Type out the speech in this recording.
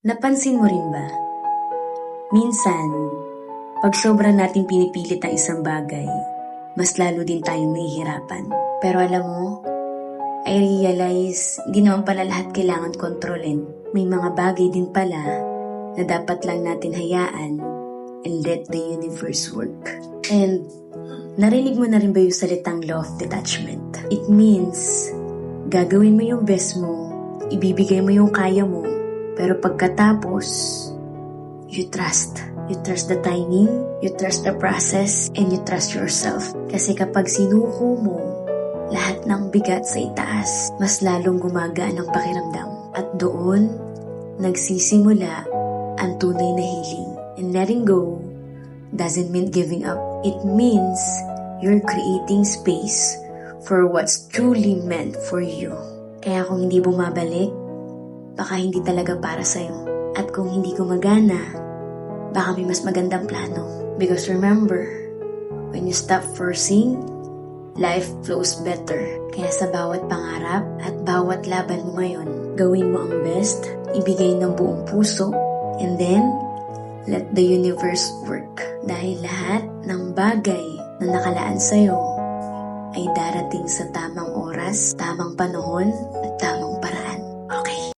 Napansin mo rin ba? Minsan, pag sobra nating pinipilit ang isang bagay, mas lalo din tayong nahihirapan. Pero alam mo, I realize, hindi naman pala lahat kailangan kontrolin. May mga bagay din pala na dapat lang natin hayaan and let the universe work. And narinig mo na rin ba yung salitang law of detachment? It means, gagawin mo yung best mo, ibibigay mo yung kaya mo, pero pagkatapos, you trust. You trust the timing, you trust the process, and you trust yourself. Kasi kapag sinuko mo lahat ng bigat sa itaas, mas lalong gumagaan ang pakiramdam. At doon, nagsisimula ang tunay na healing. And letting go doesn't mean giving up. It means you're creating space for what's truly meant for you. Kaya kung hindi bumabalik, baka hindi talaga para sa'yo. At kung hindi gumagana, baka may mas magandang plano. Because remember, when you stop forcing, life flows better. Kaya sa bawat pangarap at bawat laban mo ngayon, gawin mo ang best, ibigay ng buong puso, and then, let the universe work. Dahil lahat ng bagay na nakalaan sa'yo ay darating sa tamang oras, tamang panahon, at tamang